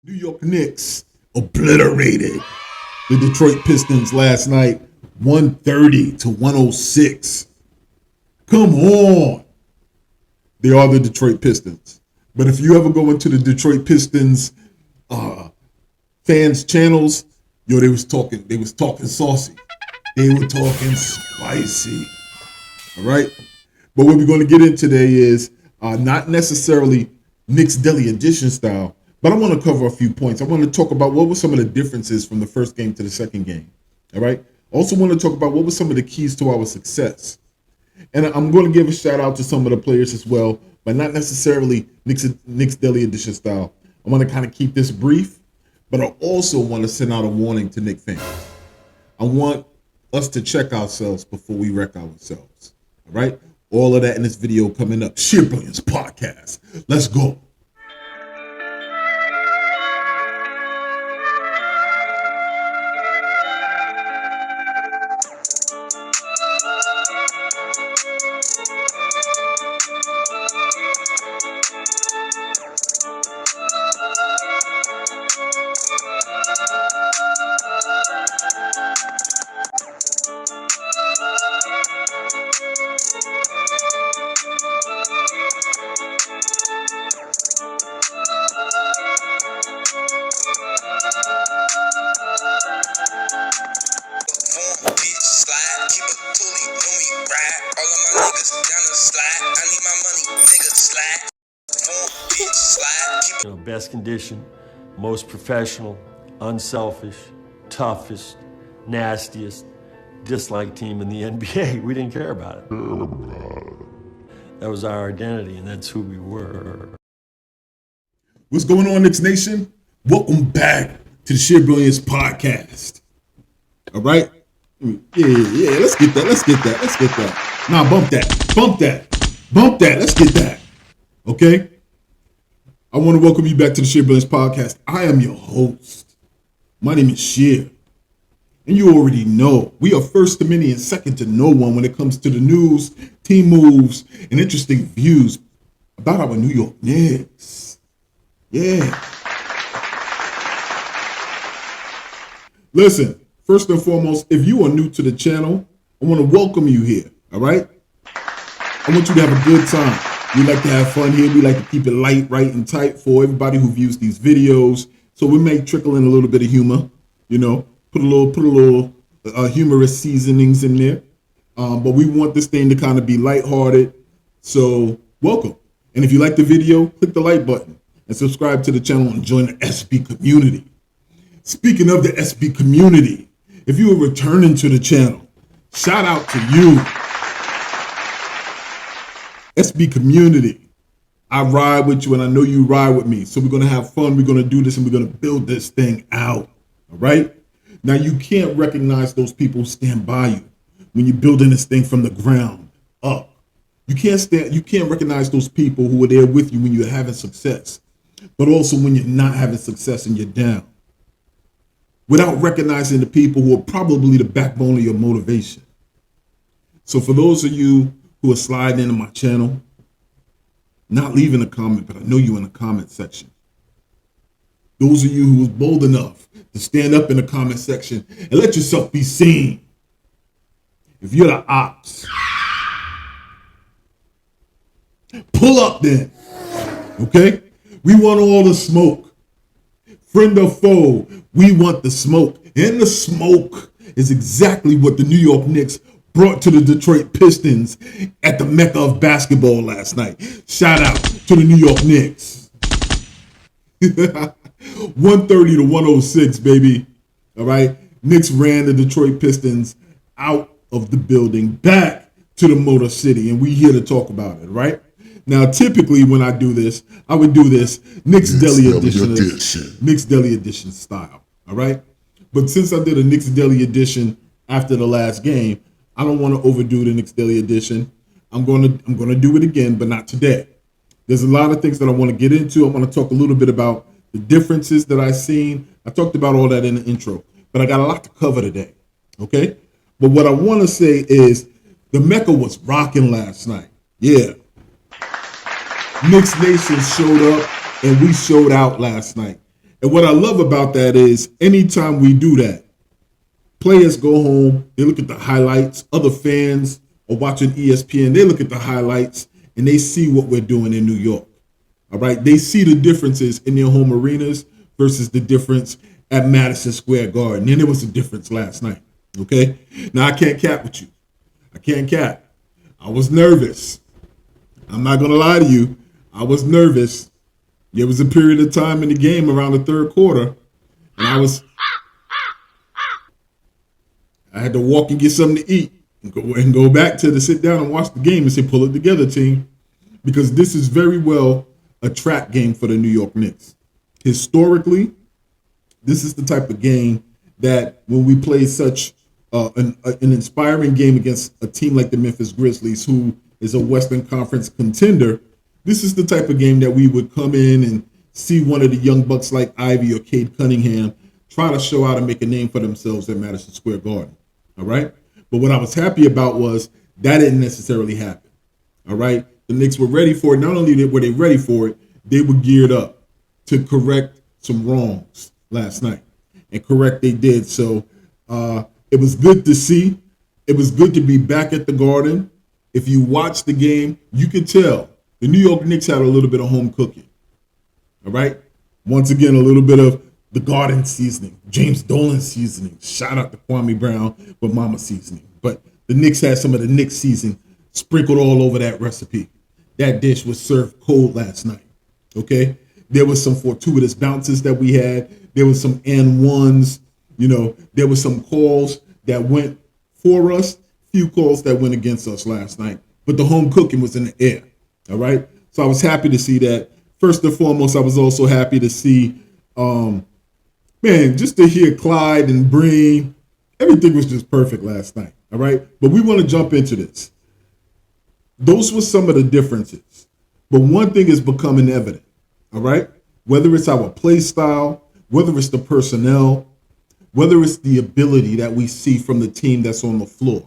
New York Knicks obliterated the Detroit Pistons last night, 130 to 106. Come on. They are the Detroit Pistons. But if you ever go into the Detroit Pistons fans channels, they was talking saucy. They were talking spicy. All right? But what we're going to get in today is not necessarily Knicks Daily Edition style, but I want to cover a few points. I want to talk about what were some of the differences from the first game to the second game. All right? Also want to talk about what were some of the keys to our success. And I'm going to give a shout out to some of the players as well, but not necessarily Knicks Daily Edition style. I want to kind of keep this brief, but I also want to send out a warning to Knicks fans. I want us to check ourselves before we wreck ourselves. All right? All of that in this video coming up. Sheer Brilliance Podcast. Let's go. Best condition, most professional, unselfish, toughest, nastiest, disliked team in the NBA. We didn't care about it. That was our identity, and that's who we were. What's going on, Knicks Nation? Welcome back to the Sheer Brilliance Podcast. All right? Yeah, let's get that. Nah, bump that. Let's get that. Okay? I want to welcome you back to the Sheer Brilliance Podcast. I am your host. My name is Sheer. And you already know, we are first to many and second to no one when it comes to the news, team moves, and interesting views about our New York Knicks. Yeah. Listen, first and foremost, if you are new to the channel, I want to welcome you here, all right? I want you to have a good time. We like to have fun here. We like to keep it light, right, and tight for everybody who views these videos. So we may trickle in a little bit of humor, put a little humorous seasonings in there. But we want this thing to kind of be lighthearted. So welcome. And if you like the video, click the like button and subscribe to the channel and join the SB community. Speaking of the SB community, if you are returning to the channel, shout out to you. SB community, I ride with you and I know you ride with me. So we're going to have fun. We're going to do this and we're going to build this thing out. All right. Now you can't recognize those people who stand by you when you're building this thing from the ground up. You can't recognize those people who are there with you when you're having success, but also when you're not having success and you're down, without recognizing the people who are probably the backbone of your motivation. So for those of you who are sliding into my channel, not leaving a comment, but I know you in the comment section. Those of you who was bold enough to stand up in the comment section and let yourself be seen. If you're the ops, pull up then, okay? We want all the smoke. Friend or foe, we want the smoke. And the smoke is exactly what the New York Knicks brought to the Detroit Pistons at the Mecca of basketball last night. Shout out to the New York Knicks. 130 to 106, baby. All right. Knicks ran the Detroit Pistons out of the building back to the Motor City, and we here to talk about it, right? Now, typically when I do this, I would do this Knicks Daily Edition style, all right? But since I did a Knicks Daily Edition after the last game, I don't want to overdo the Knicks Daily Edition. I'm gonna do it again, but not today. There's a lot of things that I want to get into. I want to talk a little bit about the differences that I've seen. I talked about all that in the intro, but I got a lot to cover today, okay? But what I want to say is the Mecca was rocking last night. Yeah. Knicks Nation showed up and we showed out last night. And what I love about that is anytime we do that, players go home, they look at the highlights, other fans are watching ESPN, they look at the highlights, and they see what we're doing in New York. All right, they see the differences in their home arenas versus the difference at Madison Square Garden. And there was a difference last night. Okay, now I can't cap with you. I can't cap. I was nervous. I'm not gonna lie to you. I was nervous. There was a period of time in the game around the third quarter, and I had to walk and get something to eat and go back to sit down and watch the game and say, pull it together, team, because this is very well a trap game for the New York Knicks. Historically, this is the type of game that when we play such an inspiring game against a team like the Memphis Grizzlies, who is a Western Conference contender, this is the type of game that we would come in and see one of the young bucks like Ivy or Cade Cunningham try to show out and make a name for themselves at Madison Square Garden. All right? But what I was happy about was that didn't necessarily happen. All right? The Knicks were ready for it. Not only were they ready for it, they were geared up to correct some wrongs last night. And correct they did. So it was good to see. It was good to be back at the Garden. If you watch the game, you could tell the New York Knicks had a little bit of home cooking. All right? Once again, a little bit of the Garden seasoning, James Dolan seasoning. Shout out to Kwame Brown with Mama seasoning. But the Knicks had some of the Knicks seasoning sprinkled all over that recipe. That dish was served cold last night. Okay? There was some fortuitous bounces that we had. There was some N1s. You know, there were some calls that went for us, few calls that went against us last night. But the home cooking was in the air. All right? So I was happy to see that. First and foremost, I was also happy to see, just to hear Clyde and Breen. Everything was just perfect last night. All right? But we want to jump into this. Those were some of the differences. But one thing is becoming evident. All right? Whether it's our play style, whether it's the personnel, whether it's the ability that we see from the team that's on the floor.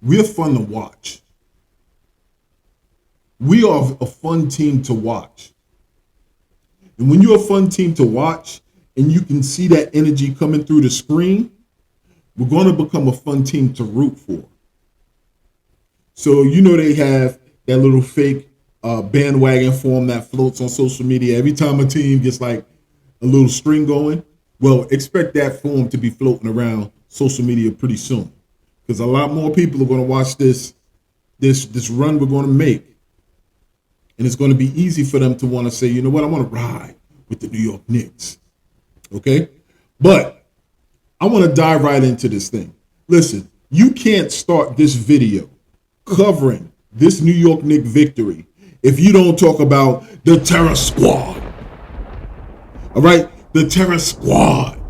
We're fun to watch. We are a fun team to watch. And when you're a fun team to watch and you can see that energy coming through the screen, we're going to become a fun team to root for. So, you know, they have that little fake bandwagon form that floats on social media. Every time a team gets like a little string going, well, expect that form to be floating around social media pretty soon. Because a lot more people are going to watch this run we're going to make. And it's going to be easy for them to want to say, you know what, I want to ride with the New York Knicks. Okay? But I want to dive right into this thing. Listen, you can't start this video covering this New York Knicks victory if you don't talk about the Terror Squad. All right? The Terror Squad.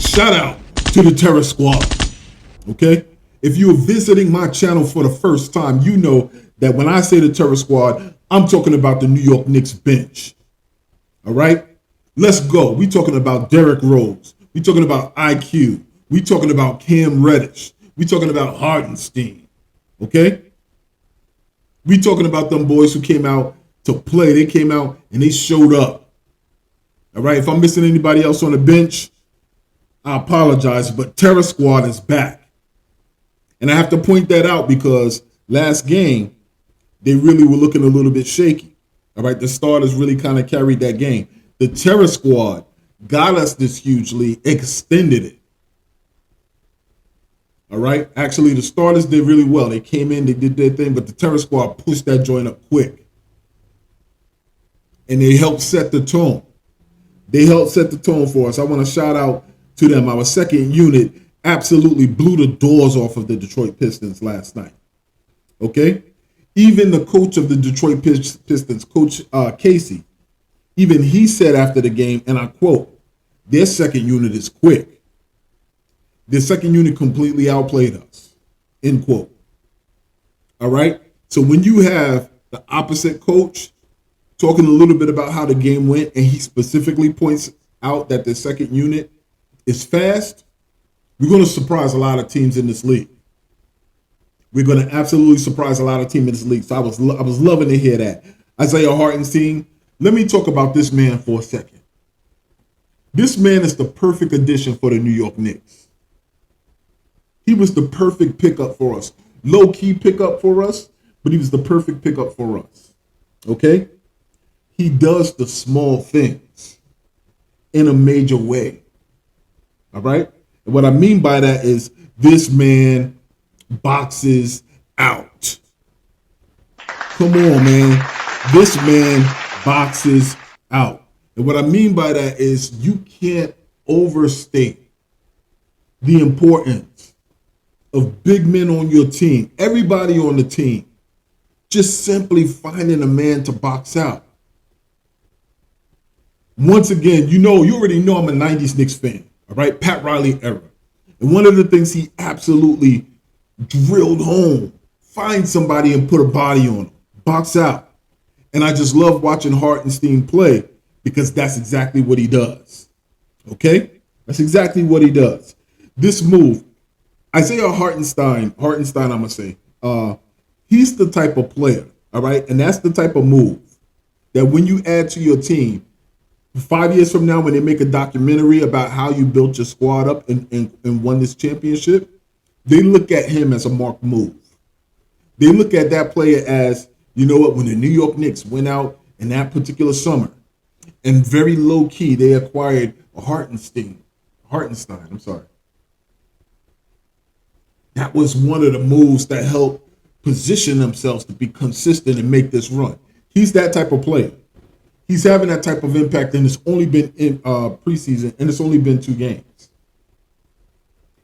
Shout out to the Terror Squad. Okay? If you're visiting my channel for the first time, you know that when I say the Terror Squad, I'm talking about the New York Knicks bench. All right? Let's go. We're talking about Derrick Rose. We're talking about IQ. We're talking about Cam Reddish. We're talking about Hardenstein. Okay? We're talking about them boys who came out to play. They came out and they showed up. All right? If I'm missing anybody else on the bench, I apologize, but Terror Squad is back. And I have to point that out because last game, they really were looking a little bit shaky. All right, the starters really kind of carried that game. The Terror Squad got us this huge lead, extended it. All right, actually, the starters did really well. They came in, they did their thing, but the Terror Squad pushed that joint up quick. And they helped set the tone. They helped set the tone for us. I want to shout out to them. Our second unit absolutely blew the doors off of the Detroit Pistons last night. Okay? Even the coach of the Detroit Pistons, Coach Casey, even he said after the game, and I quote, their second unit is quick. Their second unit completely outplayed us, end quote. All right? So when you have the opposite coach talking a little bit about how the game went, and he specifically points out that the second unit is fast, we're going to surprise a lot of teams in this league. We're going to absolutely surprise a lot of teams in this league. So I was loving to hear that. Isaiah Hartenstein, Let me talk about this man for a second. This man is the perfect addition for the New York Knicks. He was the perfect pickup for us. Low-key pickup for us, but he was the perfect pickup for us. Okay? He does the small things in a major way. All right? And what I mean by that is this man boxes out. Come on, man. This man boxes out. And what I mean by that is you can't overstate the importance of big men on your team, everybody on the team, just simply finding a man to box out. Once again, you already know I'm a 90s Knicks fan, all right? Pat Riley era. And one of the things he absolutely drilled home, find somebody and put a body on them, box out. And I just love watching Hartenstein play because that's exactly what he does. Okay? That's exactly what he does. This move, Isaiah Hartenstein, I'm going to say, he's the type of player, all right? And that's the type of move that when you add to your team, 5 years from now, when they make a documentary about how you built your squad up and won this championship, they look at him as a marked move. They look at that player as, you know what, when the New York Knicks went out in that particular summer and very low key, they acquired a Hartenstein. That was one of the moves that helped position themselves to be consistent and make this run. He's that type of player. He's having that type of impact, and it's only been in preseason, and it's only been 2 games.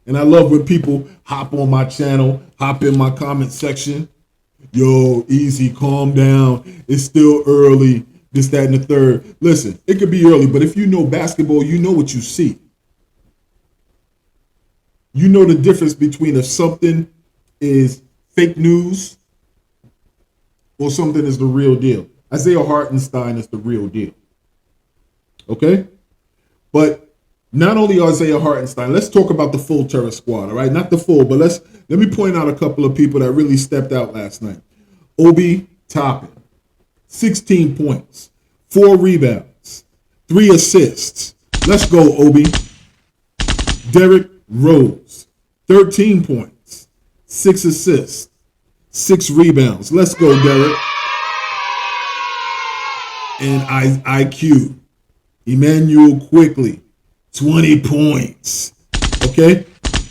And I love when people hop on my channel, hop in my comment section. Yo, easy, calm down. It's still early, this, that, and the third. Listen, it could be early, but if you know basketball, you know what you see. You know the difference between if something is fake news or something is the real deal. Isaiah Hartenstein is the real deal. Okay? But not only Isaiah Hartenstein, let's talk about the full Terror squad, all right? Not the full, but let me point out a couple of people that really stepped out last night. Obi Toppin, 16 points, 4 rebounds, 3 assists. Let's go, Obi. Derrick Rose, 13 points, 6 assists, 6 rebounds. Let's go, Derrick. And IQ, Emmanuel Quickly, 20 points, okay?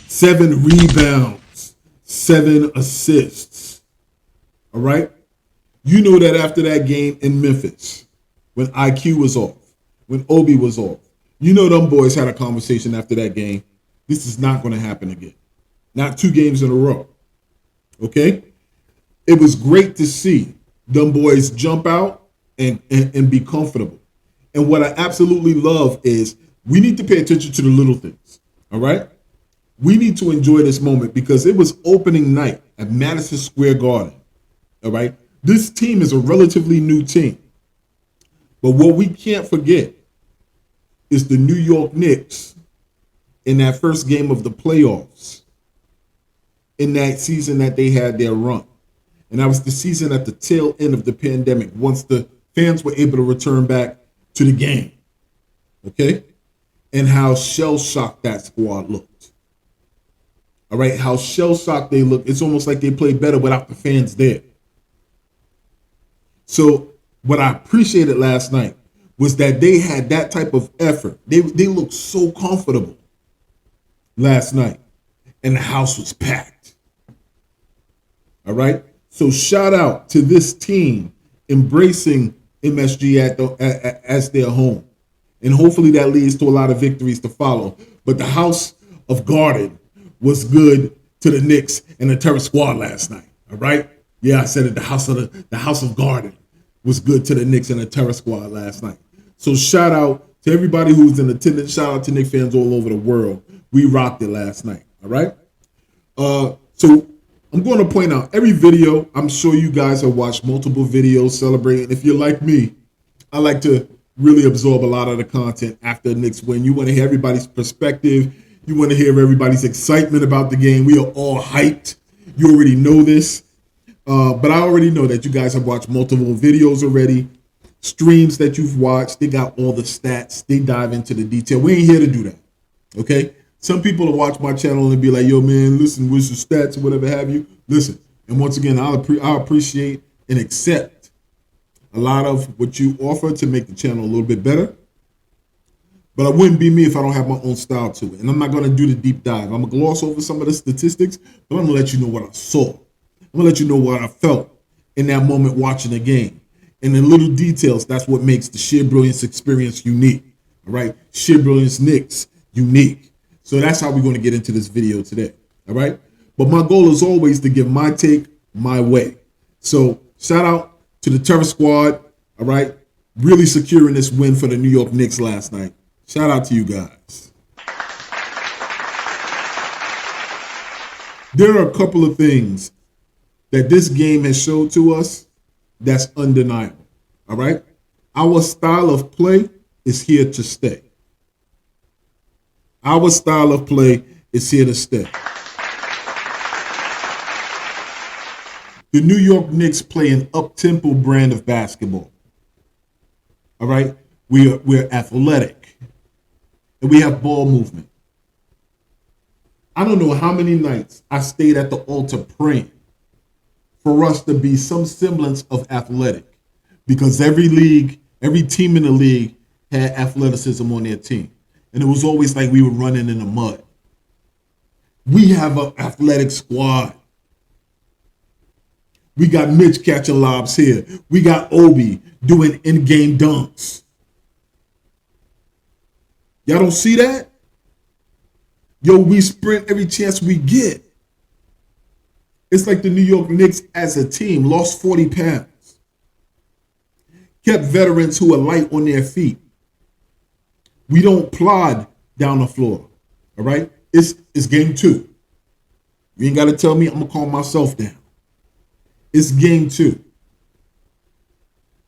7 rebounds, 7 assists, all right? You know that after that game in Memphis, when IQ was off, when Obi was off, you know them boys had a conversation after that game. This is not going to happen again. Not 2 games in a row, okay? It was great to see them boys jump out and be comfortable. And what I absolutely love is we need to pay attention to the little things, all right? We need to enjoy this moment because it was opening night at Madison Square Garden, all right? This team is a relatively new team. But what we can't forget is the New York Knicks in that first game of the playoffs in that season that they had their run. And that was the season at the tail end of the pandemic, once the fans were able to return back to the game, okay? And how shell-shocked that squad looked. All right, how shell-shocked they looked. It's almost like they played better without the fans there. So what I appreciated last night was that they had that type of effort. They looked so comfortable last night, and the house was packed. All right? So shout out to this team embracing MSG as their home. And hopefully that leads to a lot of victories to follow. But the House of Garden was good to the Knicks and the Terror squad last night. All right? Yeah, I said it. The House of Garden was good to the Knicks and the Terror squad last night. So shout out to everybody who's in attendance. Shout out to Knicks fans all over the world. We rocked it last night. All right? So I'm going to point out every video. I'm sure you guys have watched multiple videos celebrating. If you're like me, I like to really absorb a lot of the content after the Knicks win. You want to hear everybody's perspective. You want to hear everybody's excitement about the game. We are all hyped. You already know this. But I already know that you guys have watched multiple videos already. streams that you've watched. They got all the stats. They dive into the detail. We ain't here to do that. Okay? Some people will watch my channel and be like, yo, man, listen, what's your stats or whatever have you? Listen. And once again, I'll appreciate and accept a lot of what you offer to make the channel a little bit better. But it wouldn't be me if I don't have my own style to it. And I'm not going to do the deep dive. I'm going to gloss over some of the statistics, but I'm going to let you know what I saw. I'm going to let you know what I felt in that moment watching the game. And the little details, that's what makes the Sheer Brilliance experience unique. All right? Sheer Brilliance Knicks, unique. So that's how we're going to get into this video today. All right? But my goal is always to give my take my way. So shout out to the Terror Squad. All right? Really securing this win for the New York Knicks last night. Shout out to you guys. There are a couple of things that this game has showed to us that's undeniable. All right? Our style of play is here to stay. Our style of play is here to stay. The New York Knicks play an up-tempo brand of basketball. All right? We're athletic. And we have ball movement. I don't know how many nights I stayed at the altar praying for us to be some semblance of athletic. Because every team in the league had athleticism on their team. And it was always like we were running in the mud. We have an athletic squad. We got Mitch catching lobs here. We got Obi doing in-game dunks. Y'all don't see that? Yo, we sprint every chance we get. It's like the New York Knicks as a team lost 40 pounds. Kept veterans who are light on their feet. We don't plod down the floor. All right? It's game 2. You ain't got to tell me. I'm going to calm myself down. It's game 2.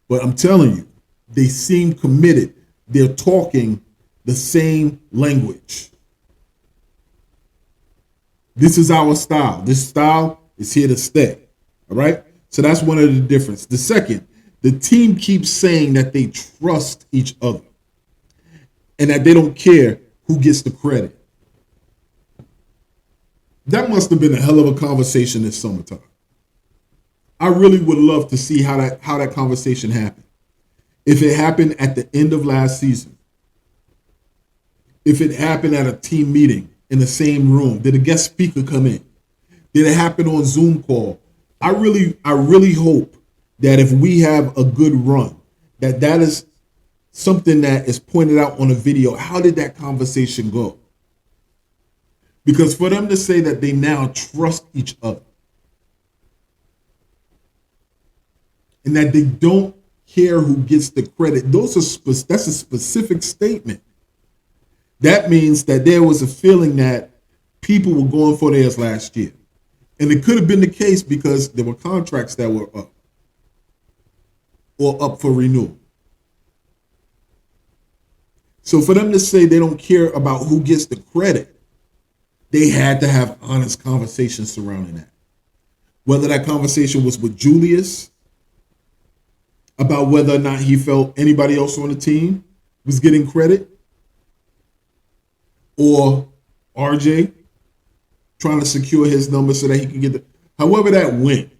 But I'm telling you, they seem committed. They're talking the same language. This is our style. This style is here to stay. All right? So that's one of the differences. The second, the team keeps saying that they trust each other and that they don't care who gets the credit. That must have been a hell of a conversation this summertime. I really would love to see how that conversation happened. If it happened at the end of last season, if it happened at a team meeting in the same room, did a guest speaker come in? Did it happen on Zoom call? I really hope that if we have a good run, that is something that is pointed out on a video. How did that conversation go? Because for them to say that they now trust each other and that they don't care who gets the credit, that's a specific statement. That means that there was a feeling that people were going for theirs last year. And it could have been the case because there were contracts that were up or up for renewal. So for them to say they don't care about who gets the credit, they had to have honest conversations surrounding that. Whether that conversation was with Julius about whether or not he felt anybody else on the team was getting credit, or RJ trying to secure his number so that he can get the, however that went.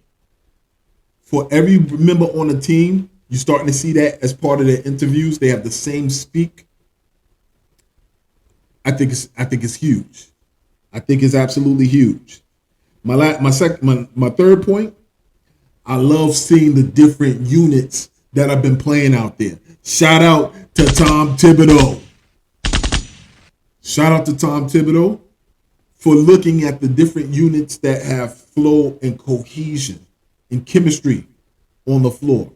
For every member on the team, you're starting to see that as part of their interviews. They have the same speak. I think it's huge. I think it's absolutely huge. My third point, I love seeing the different units that have been playing out there. Shout out to Tom Thibodeau. Shout out to Tom Thibodeau for looking at the different units that have flow and cohesion and chemistry on the floor.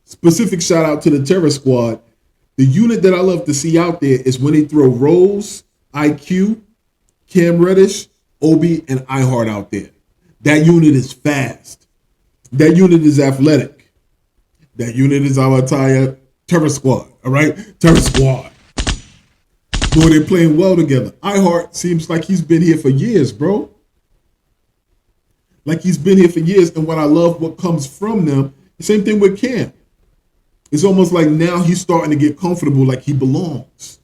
Specific shout out to the Terror Squad. The unit that I love to see out there is when they throw Rose, IQ, Cam Reddish, Obi, and iHeart out there. That unit is fast. That unit is athletic. That unit is our entire Terror Squad. All right? Terror Squad. Boy, they're playing well together. iHeart seems like he's been here for years, bro. Like he's been here for years. And what I love, what comes from them, the same thing with Cam. It's almost like now he's starting to get comfortable, like he belongs.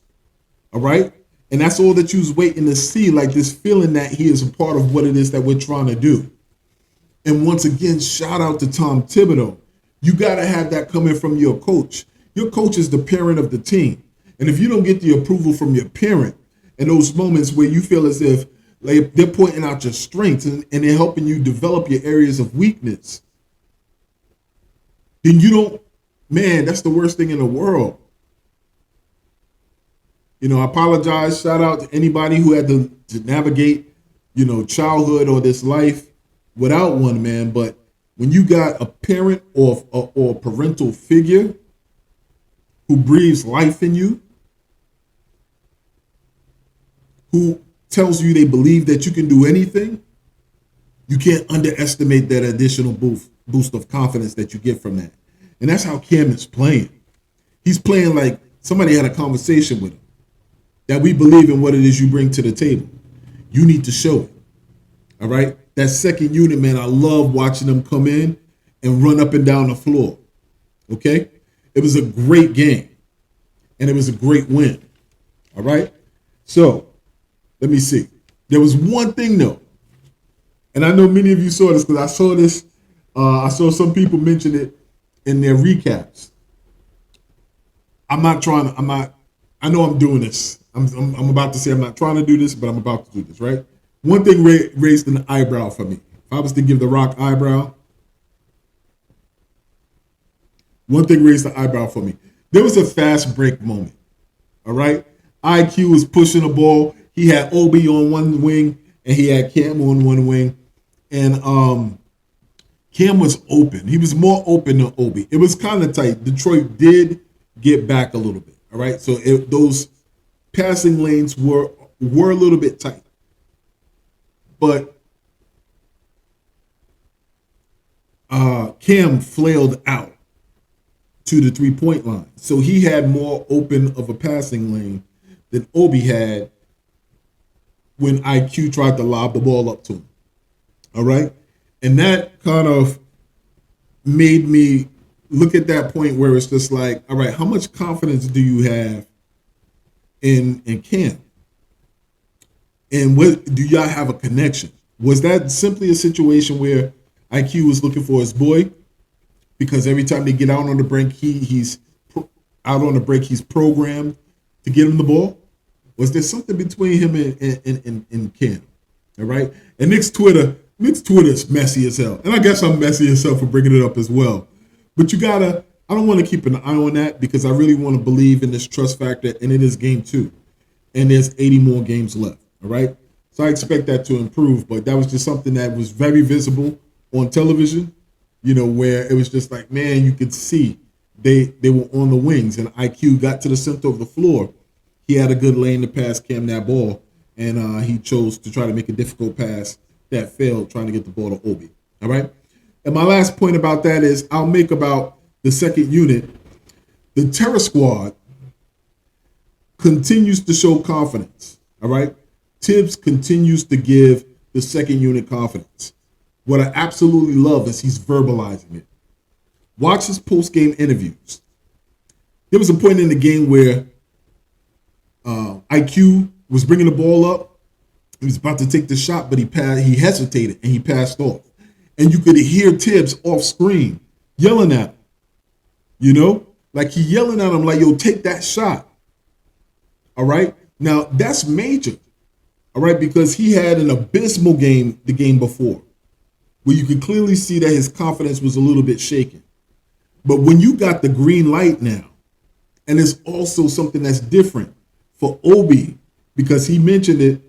All right? And that's all that you was waiting to see, like this feeling that he is a part of what it is that we're trying to do. And once again, shout out to Tom Thibodeau. You got to have that coming from your coach. Your coach is the parent of the team. And if you don't get the approval from your parent in those moments where you feel as if like they're pointing out your strengths and they're helping you develop your areas of weakness, then you don't, man, that's the worst thing in the world. You know, I apologize. Shout out to anybody who had to navigate, you know, childhood or this life without one, man. But when you got a parent or parental figure who breathes life in you, who tells you they believe that you can do anything, you can't underestimate that additional boost of confidence that you get from that. And that's how Cam is playing. He's playing like somebody had a conversation with him, that we believe in what it is you bring to the table. You need to show it. All right? That second unit, man, I love watching them come in and run up and down the floor. Okay? It was a great game. And it was a great win. All right? So, let me see. There was one thing, though. And I know many of you saw this because I saw this. I saw some people mention it in their recaps. I know I'm doing this. I'm about to say I'm not trying to do this, but I'm about to do this, right? One thing raised an eyebrow for me. If I was to give The Rock eyebrow, one thing raised the eyebrow for me. There was a fast break moment, all right? IQ was pushing the ball. He had Obi on one wing, and he had Cam on one wing. And Cam was open. He was more open than Obi. It was kind of tight. Detroit did get back a little bit, all right? So those passing lanes were a little bit tight. But Cam flailed out to the three-point line. So he had more open of a passing lane than Obi had when IQ tried to lob the ball up to him. All right? And that kind of made me look at that point where it's just like, all right, how much confidence do you have in Cam? And what do y'all have a connection? Was that simply a situation where IQ was looking for his boy? Because every time they get out on the break, he's out on the break, he's programmed to get him the ball? Was there something between him and Cam? All right? And Knicks Twitter is messy as hell. And I guess I'm messy as hell for bringing it up as well. But I don't want to keep an eye on that because I really want to believe in this trust factor, and it is game 2. And there's 80 more games left. All right. So I expect that to improve, but that was just something that was very visible on television, you know, where it was just like, man, you could see they were on the wings and IQ got to the center of the floor. He had a good lane to pass Cam that ball, and he chose to try to make a difficult pass that failed, trying to get the ball to Obi. All right. And my last point about that is I'll make about the second unit. The Terror Squad continues to show confidence. All right. Tibbs continues to give the second unit confidence. What I absolutely love is he's verbalizing it. Watch his post-game interviews. There was a point in the game where IQ was bringing the ball up. He was about to take the shot, but he hesitated and he passed off. And you could hear Tibbs off screen yelling at him. You know? Like he yelling at him like, yo, take that shot. All right? Now, that's major. All right, because he had an abysmal game the game before, where you could clearly see that his confidence was a little bit shaken. But when you got the green light now, and it's also something that's different for Obi, because he mentioned it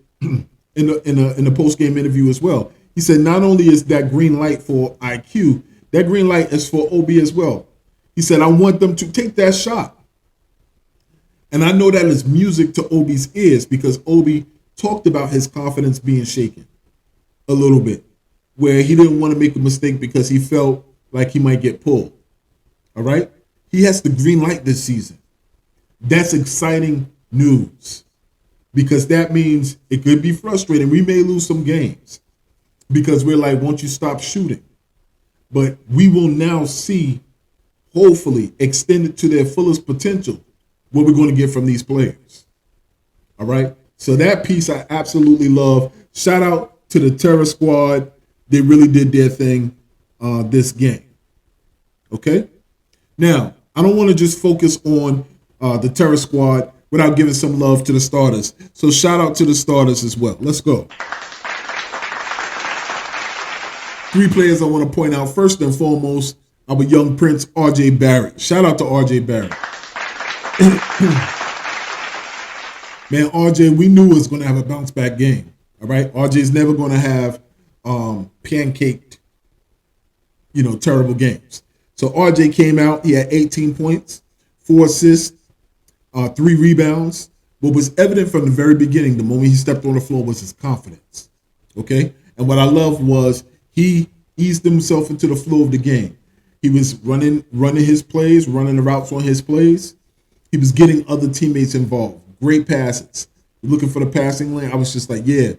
in the post-game interview as well. He said not only is that green light for IQ, that green light is for Obi as well. He said, I want them to take that shot. And I know that is music to Obi's ears because Obi talked about his confidence being shaken a little bit, where he didn't want to make a mistake because he felt like he might get pulled. All right? He has the green light this season. That's exciting news because that means it could be frustrating. We may lose some games because we're like, won't you stop shooting? But we will now see hopefully extend it to their fullest potential, what we're going to get from these players. All right. So that piece I absolutely love. Shout out to the Terror Squad. They really did their thing this game. Okay. Now, I don't want to just focus on the Terror Squad without giving some love to the starters. So shout out to the starters as well. Let's go. 3 players I want to point out. First and foremost, our young prince, R.J. Barrett. Shout out to R.J. Barrett. Man, R.J., we knew was going to have a bounce-back game. All right? R.J.'s never going to have pancaked, terrible games. So R.J. came out. He had 18 points, 4 assists, 3 rebounds. What was evident from the very beginning, the moment he stepped on the floor, was his confidence. Okay? And what I loved was he eased himself into the flow of the game. He was running his plays, running the routes on his plays. He was getting other teammates involved. Great passes. Looking for the passing lane. I was just like, yeah,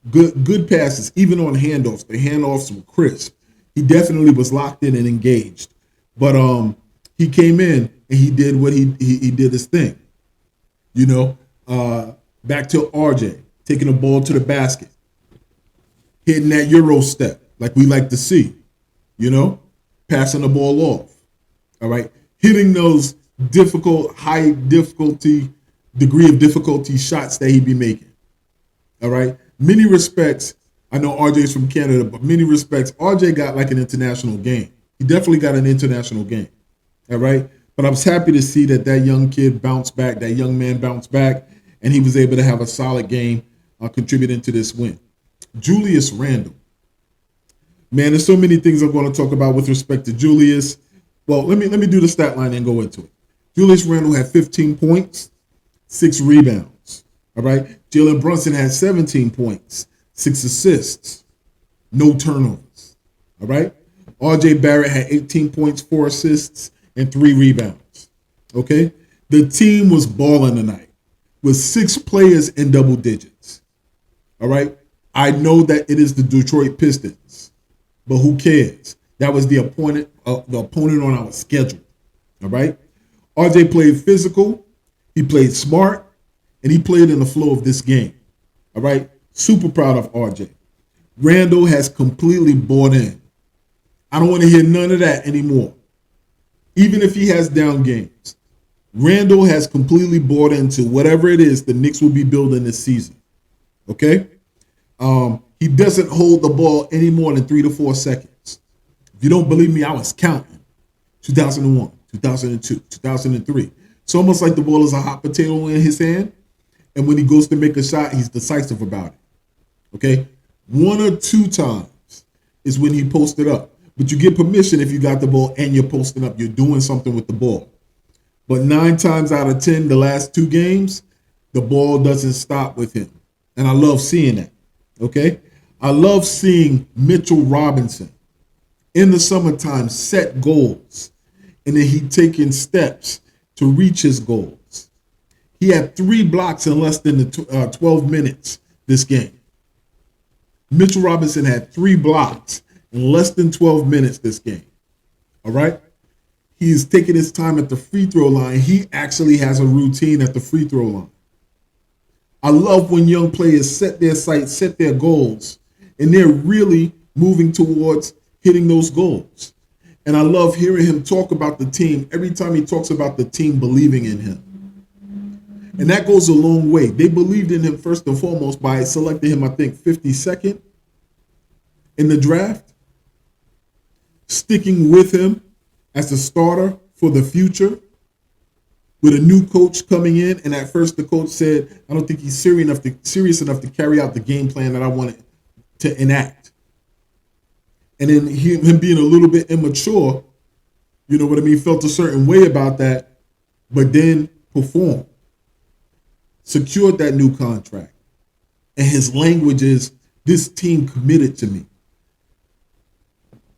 good passes, even on handoffs. The handoffs were crisp. He definitely was locked in and engaged. But he came in and he did what he did his thing. Back to RJ, taking the ball to the basket, hitting that Euro step like we like to see, passing the ball off. All right. Hitting those high degree of difficulty shots that he'd be making. All right. Many respects, I know RJ's from Canada, but many respects, RJ got like an international game. He definitely got an international game. All right. But I was happy to see that young kid bounced back, that young man bounced back, and he was able to have a solid game contributing to this win. Julius Randle. Man, there's so many things I'm going to talk about with respect to Julius. Well, let me do the stat line and go into it. Julius Randle had 15 points, 6 rebounds. All right. Jalen Brunson had 17 points, 6 assists, no turnovers. All right. RJ Barrett had 18 points, 4 assists, and 3 rebounds. Okay. The team was balling tonight with 6 players in double digits. All right. I know that it is the Detroit Pistons, but who cares? That was the opponent on our schedule. All right. RJ played physical, he played smart, and he played in the flow of this game. All right. Super proud of RJ. Randall has completely bought in. I don't want to hear none of that anymore. Even if he has down games, Randall has completely bought into whatever it is the Knicks will be building this season. Okay. He doesn't hold the ball any more than 3 to 4 seconds. If you don't believe me, I was counting. 2001, 2002, 2003. It's almost like the ball is a hot potato in his hand. And when he goes to make a shot, he's decisive about it. Okay? 1 or 2 times is when he posted up. But you get permission if you got the ball and you're posting up. You're doing something with the ball. But 9 times out of 10, the last 2 games, the ball doesn't stop with him. And I love seeing that. Okay? I love seeing Mitchell Robinson in the summertime set goals. And then he taking steps to reach his goals. He had 3 blocks in less than 12 minutes this game. Mitchell Robinson had 3 blocks in less than 12 minutes this game. All right? He is taking his time at the free throw line. He actually has a routine at the free throw line. I love when young players set their sights, set their goals, and they're really moving towards hitting those goals. And I love hearing him talk about the team every time he talks about the team believing in him. And that goes a long way. They believed in him first and foremost by selecting him, I think, 52nd in the draft, sticking with him as a starter for the future with a new coach coming in. And at first the coach said, I don't think he's serious enough to carry out the game plan that I wanted to enact. And then him being a little bit immature, you know what I mean, felt a certain way about that, but then performed. Secured that new contract. And his language is, this team committed to me.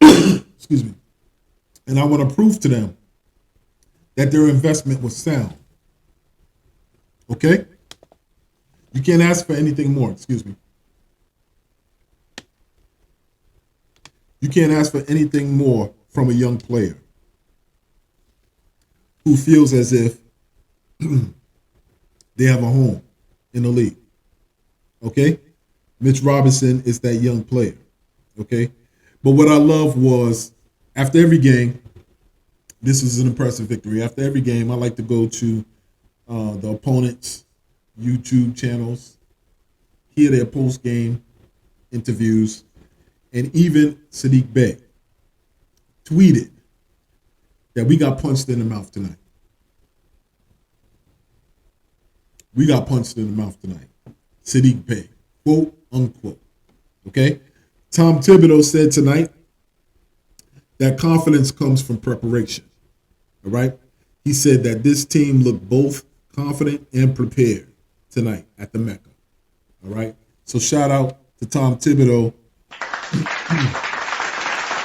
Excuse me. And I want to prove to them that their investment was sound. Okay? You can't ask for anything more. Excuse me. You can't ask for anything more from a young player. who feels as if they have a home in the league. Okay? Mitch Robinson is that young player. Okay? But what I love was after every game, this was an impressive victory. After every game, I like to go to the opponent's YouTube channels, hear their post-game interviews, and even Sadiq Bey tweeted that we got punched in the mouth tonight. We got punched in the mouth tonight. Sadiq Bey, quote unquote. Okay? Tom Thibodeau said tonight that confidence comes from preparation. All right? He said that this team looked both confident and prepared tonight at the Mecca. All right? So shout out to Tom Thibodeau.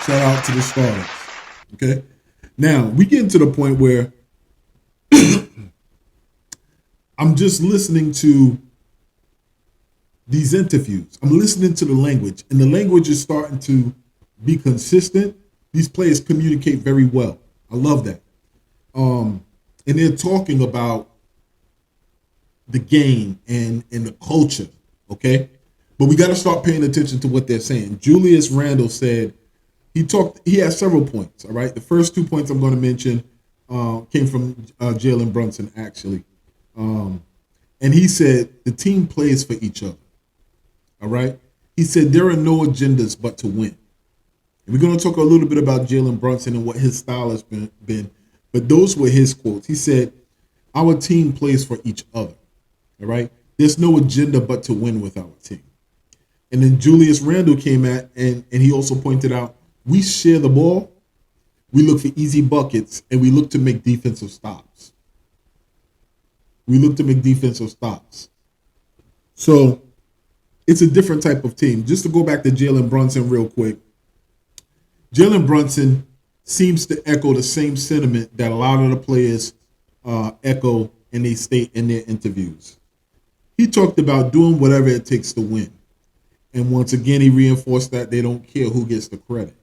Shout out to the starters. Okay? Now, we get into the point where I'm just listening to these interviews. I'm listening to the language, and the language is starting to be consistent. These players communicate very well. I love that. And they're talking about the game and the culture, okay? But we got to start paying attention to what they're saying. Julius Randle said, he had several points, all right? The first 2 points I'm going to mention came from Jalen Brunson, actually. And he said, the team plays for each other, all right? He said, there are no agendas but to win. And we're going to talk a little bit about Jalen Brunson and what his style has been. But those were his quotes. He said, our team plays for each other, all right? There's no agenda but to win with our team. And then Julius Randle came at, and he also pointed out, we share the ball, we look for easy buckets, and we look to make defensive stops. We look to make defensive stops. So it's a different type of team. Just to go back to Jalen Brunson real quick, Jalen Brunson seems to echo the same sentiment that a lot of the players echo and they state in their interviews. He talked about doing whatever it takes to win. And once again, he reinforced that they don't care who gets the credit.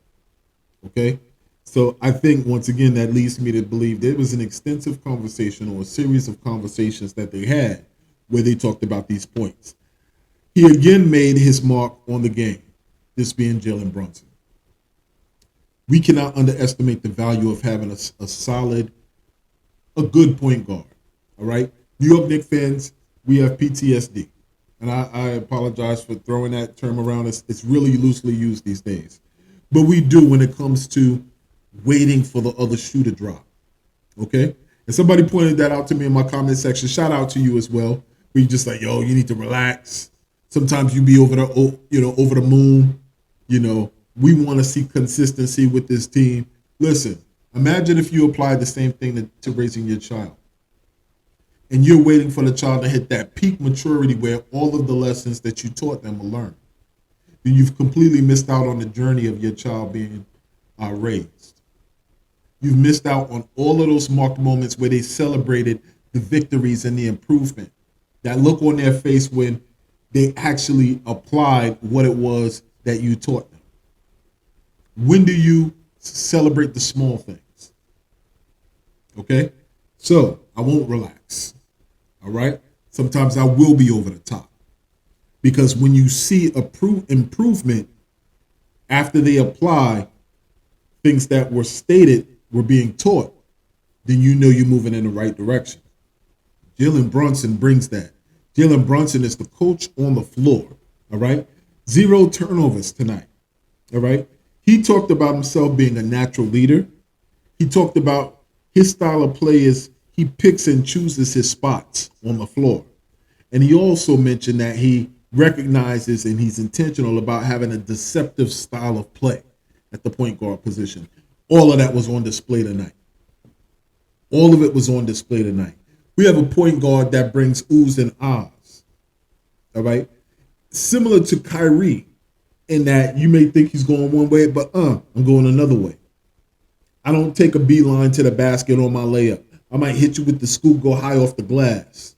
Okay? So I think, once again, that leads me to believe there was an extensive conversation or a series of conversations that they had where they talked about these points. He again made his mark on the game, this being Jalen Brunson. We cannot underestimate the value of having a solid, a good point guard. All right? New York Knicks fans, we have PTSD. And I apologize for throwing that term around. It's really loosely used these days. But we do when it comes to waiting for the other shoe to drop. Okay? And somebody pointed that out to me in my comment section. Shout out to you as well. Where you just like, yo, you need to relax. Sometimes you be over the moon. You know, we want to see consistency with this team. Listen, imagine if you applied the same thing to raising your child. And you're waiting for the child to hit that peak maturity where all of the lessons that you taught them will learn. Then you've completely missed out on the journey of your child being raised. You've missed out on all of those marked moments where they celebrated the victories and the improvement. That look on their face when they actually applied what it was that you taught them. When do you celebrate the small things? Okay? So, I won't relax. All right? Sometimes I will be over the top. Because when you see improvement after they apply things that were stated were being taught, then you know you're moving in the right direction. Jalen Brunson brings that. Jalen Brunson is the coach on the floor. All right? 0 turnovers tonight. All right? He talked about himself being a natural leader. He talked about his style of play is he picks and chooses his spots on the floor. And he also mentioned that he recognizes and he's intentional about having a deceptive style of play at the point guard position. All of that was on display tonight. All of it was on display tonight. We have a point guard that brings oohs and ahs. All right? Similar to Kyrie in that you may think he's going one way, but I'm going another way. I don't take a beeline to the basket on my layup. I might hit you with the scoop, go high off the glass.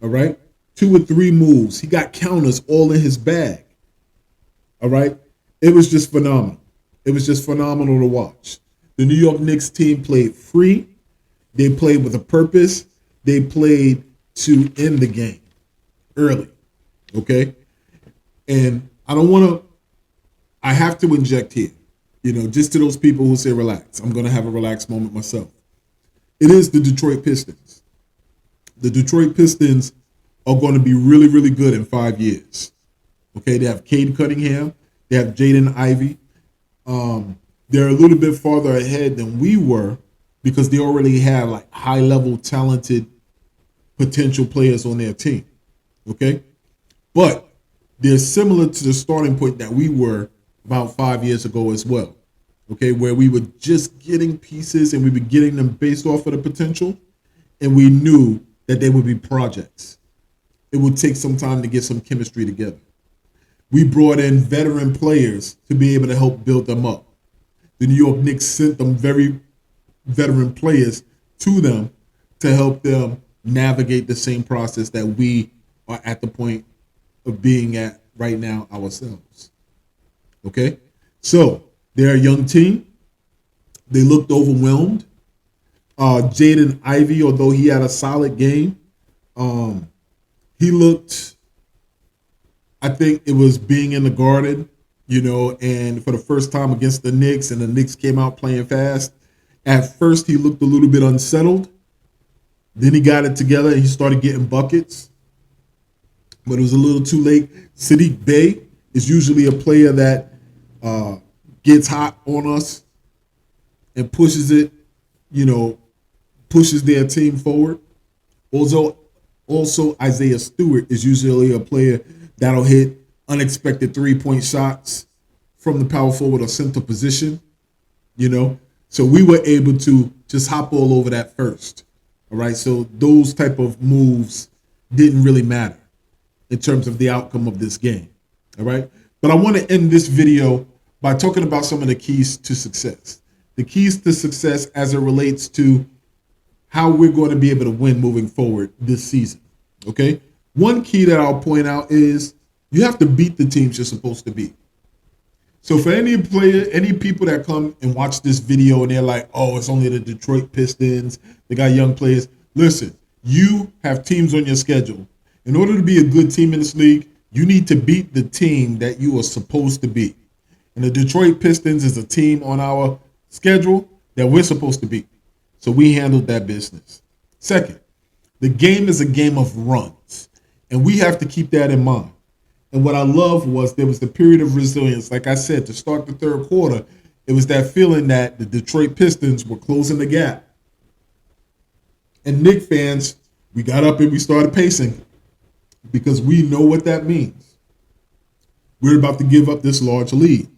All right? 2 or 3 moves. He got counters all in his bag. All right? It was just phenomenal. It was just phenomenal to watch. The New York Knicks team played free. They played with a purpose. They played to end the game early. Okay? And I have to inject here, just to those people who say relax. I'm going to have a relaxed moment myself. It is the Detroit Pistons. The Detroit Pistons are going to be really, really good in 5 years. Okay, they have Cade Cunningham. They have Jaden Ivey. They're a little bit farther ahead than we were because they already have like high-level, talented, potential players on their team. Okay, but they're similar to the starting point that we were about 5 years ago as well. Okay, where we were just getting pieces and we were getting them based off of the potential, and we knew that they would be projects. It would take some time to get some chemistry together. We brought in veteran players to be able to help build them up. The New York Knicks sent them very veteran players to them to help them navigate the same process that we are at the point of being at right now ourselves. Okay? So, they're a young team. They looked overwhelmed. Jaden Ivey, although he had a solid game, he looked, I think it was being in the Garden, and for the first time against the Knicks, and the Knicks came out playing fast. At first, he looked a little bit unsettled. Then he got it together and he started getting buckets. But it was a little too late. Sadiq Bey is usually a player that gets hot on us and pushes it, pushes their team forward. Also, Isaiah Stewart is usually a player that'll hit unexpected three-point shots from the power forward or center position, So we were able to just hop all over that first, all right? So those type of moves didn't really matter in terms of the outcome of this game, all right? But I want to end this video by talking about some of the keys to success. The keys to success as it relates to how we're going to be able to win moving forward this season, okay? One key that I'll point out is you have to beat the teams you're supposed to beat. So for any people that come and watch this video and they're like, oh, it's only the Detroit Pistons, they got young players. Listen, you have teams on your schedule. In order to be a good team in this league, you need to beat the team that you are supposed to beat. And the Detroit Pistons is a team on our schedule that we're supposed to beat. So we handled that business. Second, the game is a game of runs. And we have to keep that in mind. And what I love was there was the period of resilience. Like I said, to start the third quarter, it was that feeling that the Detroit Pistons were closing the gap. And Knicks fans, we got up and we started pacing because we know what that means. We're about to give up this large lead,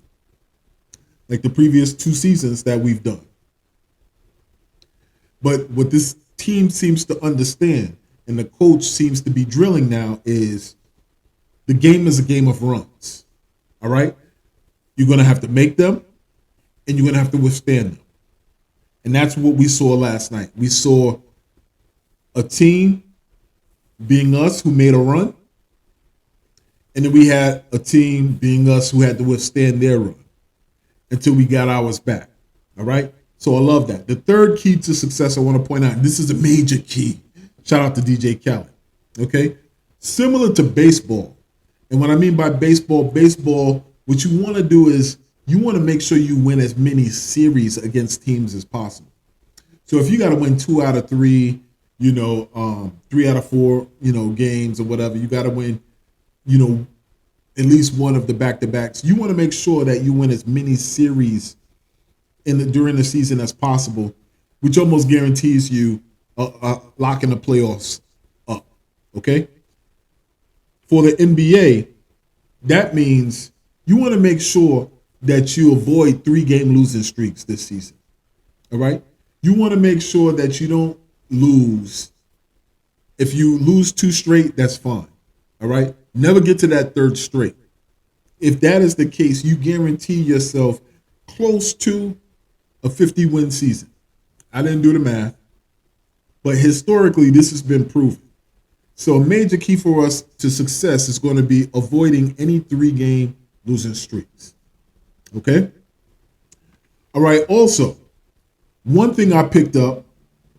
like the previous 2 seasons that we've done. But what this team seems to understand, and the coach seems to be drilling now, is the game is a game of runs, all right? You're going to have to make them, and you're going to have to withstand them. And that's what we saw last night. We saw a team being us who made a run, and then we had a team being us who had to withstand their run until we got ours back, all right? So I love that. The third key to success I want to point out, and this is a major key. Shout out to DJ Khaled, okay? Similar to baseball, and what I mean by baseball, what you want to do is you want to make sure you win as many series against teams as possible. So if you got to win 2 out of 3, 3 out of 4, games or whatever, you got to win, at least one of the back-to-backs. You want to make sure that you win as many series during the season as possible, which almost guarantees you locking the playoffs up, okay? For the NBA, that means you want to make sure that you avoid 3-game losing streaks this season, all right? You want to make sure that you don't lose. If you lose 2 straight, that's fine, all right? Never get to that 3rd straight. If that is the case, you guarantee yourself close to a 50-win season. I didn't do the math, but historically, this has been proven. So a major key for us to success is going to be avoiding any 3-game losing streaks. Okay? All right, also, one thing I picked up,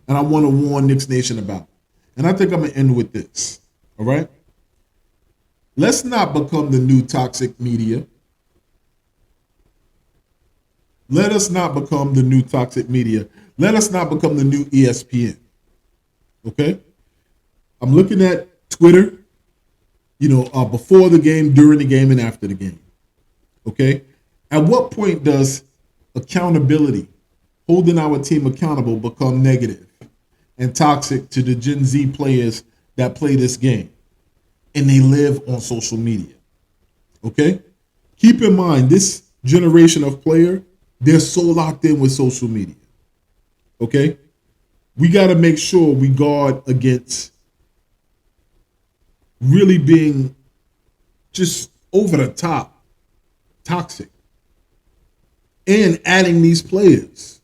and I want to warn Knicks Nation about. And I think I'm going to end with this. All right? Let's not become the new toxic media. Let us not become the new toxic media. Let us not become the new ESPN. Okay? I'm looking at Twitter, before the game, during the game, and after the game. Okay? At what point does accountability, holding our team accountable, become negative and toxic to the Gen Z players that play this game and they live on social media? Okay? Keep in mind, this generation of player, they're so locked in with social media. Okay? We got to make sure we guard against really being just over the top toxic and adding these players.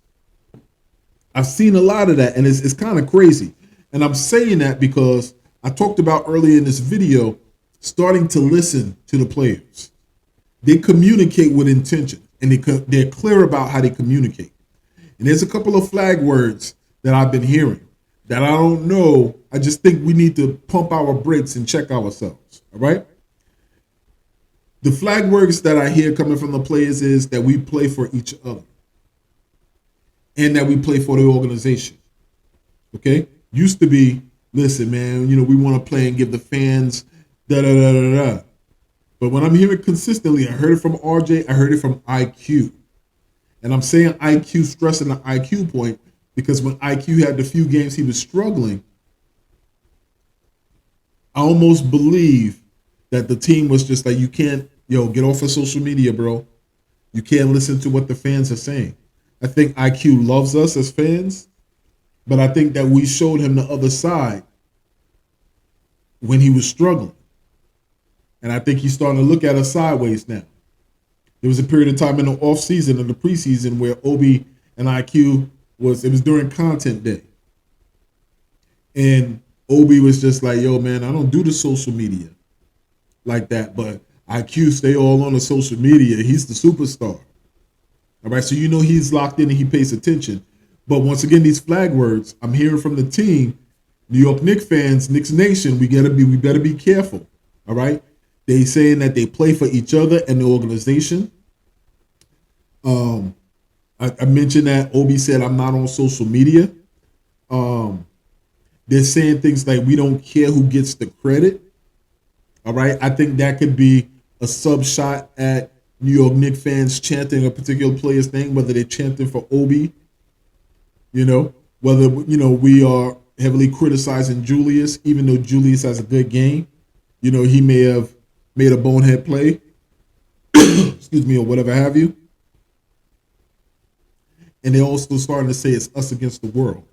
I've seen a lot of that, and it's kind of crazy. And I'm saying that because I talked about earlier in this video starting to listen to the players. They communicate with intention, and they're clear about how they communicate. And there's a couple of flag words that I've been hearing that I don't know. I just think we need to pump our brakes and check ourselves, all right? The flag words that I hear coming from the players is that we play for each other and that we play for the organization, okay? Used to be, listen, man, we want to play and give the fans da-da-da-da-da. But when I'm hearing consistently, I heard it from RJ, I heard it from IQ. And I'm saying IQ, stressing the IQ point, because when IQ had the few games he was struggling, I almost believe that the team was just like, you can't, get off of social media, bro. You can't listen to what the fans are saying. I think IQ loves us as fans, but I think that we showed him the other side when he was struggling. And I think he's starting to look at us sideways now. There was a period of time in the off season and the preseason where Obi and IQ it was during content day. And Obi was just like, yo, man, I don't do the social media like that, but IQ stay all on the social media. He's the superstar. All right, so he's locked in and he pays attention. But once again, these flag words, I'm hearing from the team, New York Knicks fans, Knicks Nation, we better be careful. All right? They saying that they play for each other and the organization. I mentioned that Obi said I'm not on social media. They're saying things like we don't care who gets the credit. All right, I think that could be a sub shot at New York Knicks fans chanting a particular player's name, whether they're chanting for Obi, whether we are heavily criticizing Julius, even though Julius has a good game. He may have made a bonehead play, excuse me, or whatever have you. And they're also starting to say it's us against the world.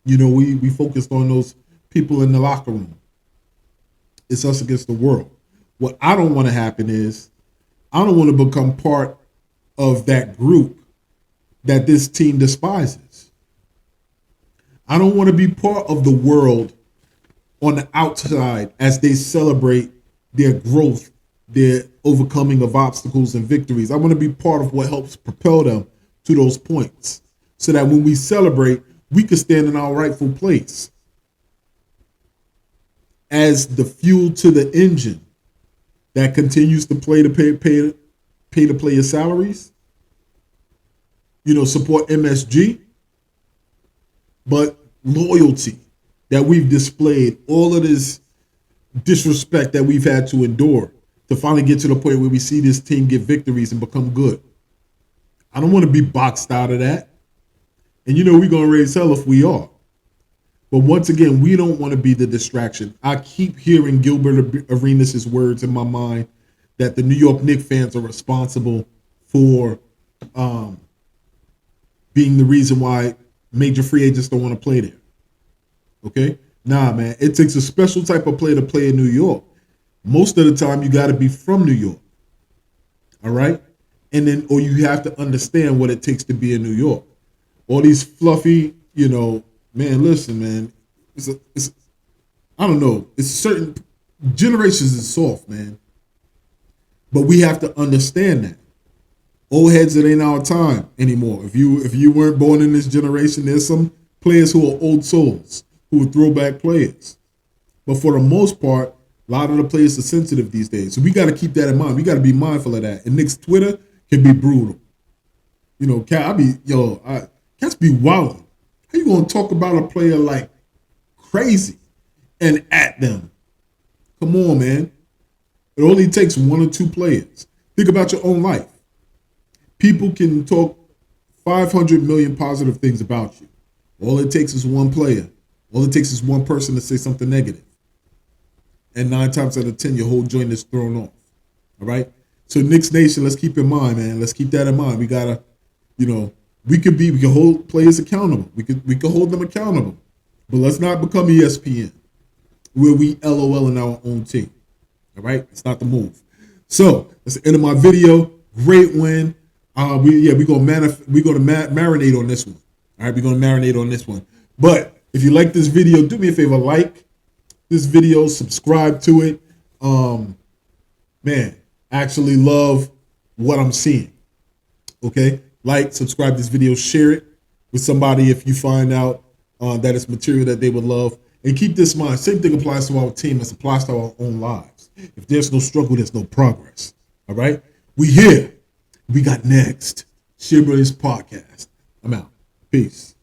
We focused on those people in the locker room. It's us against the world. What I don't want to happen is I don't want to become part of that group that this team despises. I don't want to be part of the world on the outside as they celebrate their growth, their overcoming of obstacles and victories. I want to be part of what helps propel them to those points so that when we celebrate, we can stand in our rightful place as the fuel to the engine that continues to pay the players' salaries, support MSG, but loyalty that we've displayed, all of this disrespect that we've had to endure to finally get to the point where we see this team get victories and become good. I don't want to be boxed out of that. And we're going to raise hell if we are. But once again, we don't want to be the distraction. I keep hearing Gilbert Arenas' words in my mind that the New York Knicks fans are responsible for being the reason why major free agents don't want to play there. Okay? Nah, man. It takes a special type of player to play in New York. Most of the time, you got to be from New York. All right? Or you have to understand what it takes to be in New York. All these fluffy, man, listen, man. I don't know. It's certain generations is soft, man. But we have to understand that. Old heads, it ain't our time anymore. If you weren't born in this generation, there's some players who are old souls, who are throwback players. But for the most part, a lot of the players are sensitive these days. So we got to keep that in mind. We got to be mindful of that. And Knicks Twitter can be brutal. You know, cats be wilding. How you gonna talk about a player like crazy and at them? Come on, man. It only takes one or two players. Think about your own life. People can talk 500 million positive things about you. All it takes is one player. All it takes is one person to say something negative. And 9 times out of 10, your whole joint is thrown off. All right? So Knicks Nation, let's keep in mind, man. Let's keep that in mind. We gotta, we can hold players accountable. We could hold them accountable. But let's not become ESPN, where we LOL in our own team. All right? It's not the move. So that's the end of my video. Great win. We're gonna marinate on this one. All right, we're gonna marinate on this one. But if you like this video, do me a favor, like this video, subscribe to it. Man, actually love what I'm seeing. Okay, like, subscribe this video, share it with somebody if you find out that it's material that they would love. And keep this in mind, same thing applies to our team as applies to our own lives. If there's no struggle, there's no progress. All right, we here. We got next. Shea Brothers Podcast. I'm out. Peace.